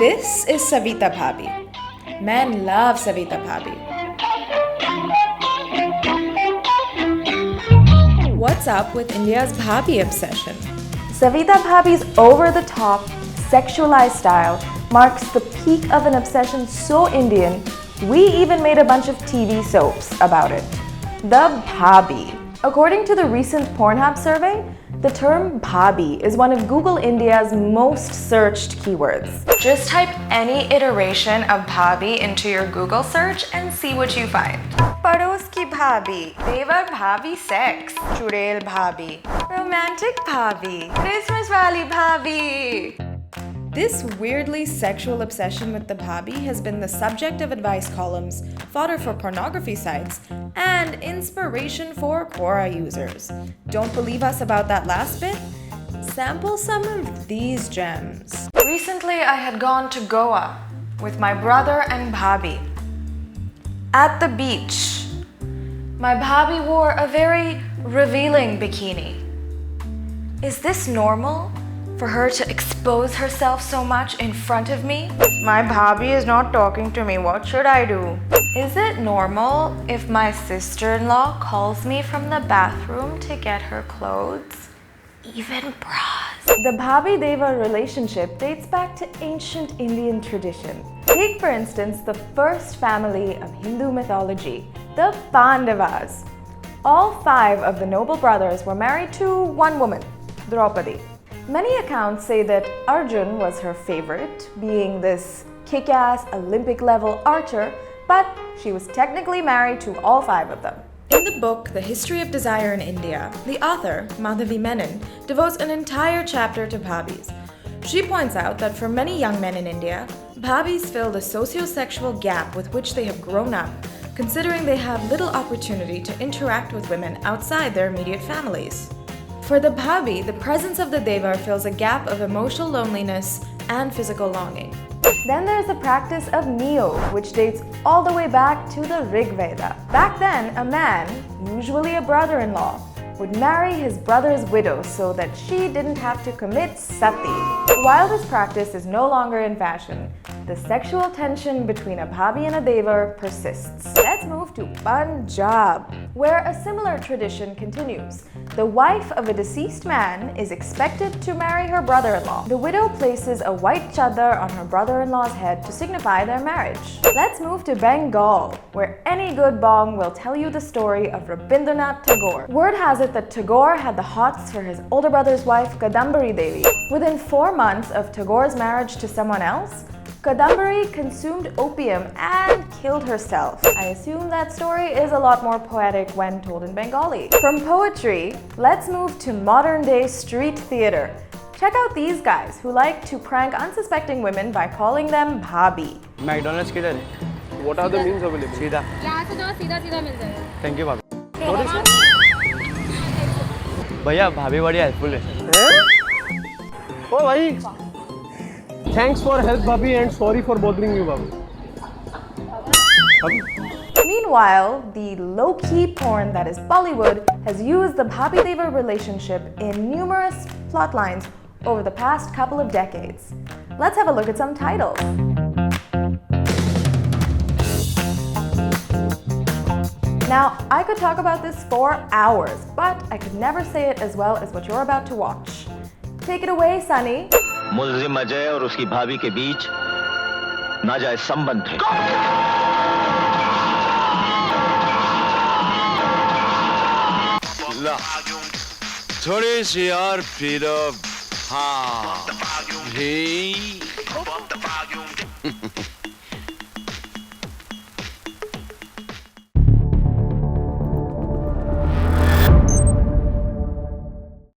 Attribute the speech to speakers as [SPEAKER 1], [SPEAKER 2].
[SPEAKER 1] This is Savita Bhabhi. Men love Savita Bhabhi. What's up with India's Bhabhi obsession?
[SPEAKER 2] Savita Bhabhi's over-the-top, sexualized style marks the peak of an obsession so Indian, we even made a bunch of TV soaps about it. The Bhabhi. According to the recent Pornhub survey, the term Bhabhi is one of Google India's most searched keywords. Just type any iteration of Bhabhi into your Google search and see what you find. Pados ki Bhabhi, Devar Bhabhi sex, Chudel Bhabhi, romantic Bhabhi, Christmas wali Bhabhi.
[SPEAKER 1] This weirdly sexual obsession with the Bhabhi has been the subject of advice columns, fodder for pornography sites, and inspiration for Quora users. Don't believe us about that last bit? Sample some of these gems.
[SPEAKER 2] Recently, I had gone to Goa with my brother and Bhabhi. At the beach, my Bhabhi wore a very revealing bikini. Is this normal? For her to expose herself so much in front of me? My Bhabhi is not talking to me. What should I do? Is it normal if my sister-in-law calls me from the bathroom to get her clothes? Even bras. The Bhabhi-devar relationship dates back to ancient Indian tradition. Take, for instance, the first family of Hindu mythology, the Pandavas. All 5 of the noble brothers were married to one woman, Draupadi. Many accounts say that Arjun was her favorite, being this kick-ass Olympic-level archer, but she was technically married to all 5 of them.
[SPEAKER 1] In the book, The History of Desire in India, the author, Madhavi Menon, devotes an entire chapter to Bhabhis. She points out that for many young men in India, Bhabhis fill the socio-sexual gap with which they have grown up, considering they have little opportunity to interact with women outside their immediate families. For the Bhabhi, the presence of the Devar fills a gap of emotional loneliness and physical longing.
[SPEAKER 2] Then there's the practice of niyog, which dates all the way back to the Rig Veda. Back then, a man, usually a brother-in-law, would marry his brother's widow so that she didn't have to commit sati. While this practice is no longer in fashion, the sexual tension between a Bhabhi and a Devar persists. Let's move to Punjab, where a similar tradition continues. The wife of a deceased man is expected to marry her brother-in-law. The widow places a white chadar on her brother-in-law's head to signify their marriage. Let's move to Bengal, where any good bong will tell you the story of Rabindranath Tagore. Word has it that Tagore had the hots for his older brother's wife, Kadambari Devi. Within 4 months of Tagore's marriage to someone else, Kadambari consumed opium and killed herself. I assume that story is a lot more poetic when told in Bengali. From poetry, let's move to modern-day street theater. Check out these guys who like to prank unsuspecting women by calling them Bhabhi.
[SPEAKER 3] McDonald's किधर है? What are the means available? सीधा.
[SPEAKER 4] यहाँ से जाओ सीधा मिल जाएगा.
[SPEAKER 3] Thank you भाभी. भैया भाभी बड़ी हेल्पफुल है. ओ भाई. Thanks for help, Bhabhi, and sorry for bothering you, Bhabhi.
[SPEAKER 2] Meanwhile, the low-key porn that is Bollywood has used the Bhabhi-Devar relationship in numerous plot lines over the past couple of decades. Let's have a look at some titles. Now, I could talk about this for hours, but I could never say it as well as what you're about to watch. Take it away, Sunny.
[SPEAKER 5] मुल्जिम Ajay और उसकी भाभी के बीच नाजायज संबंध थे।
[SPEAKER 6] ला, थोड़ी सी और P low. हाँ, भी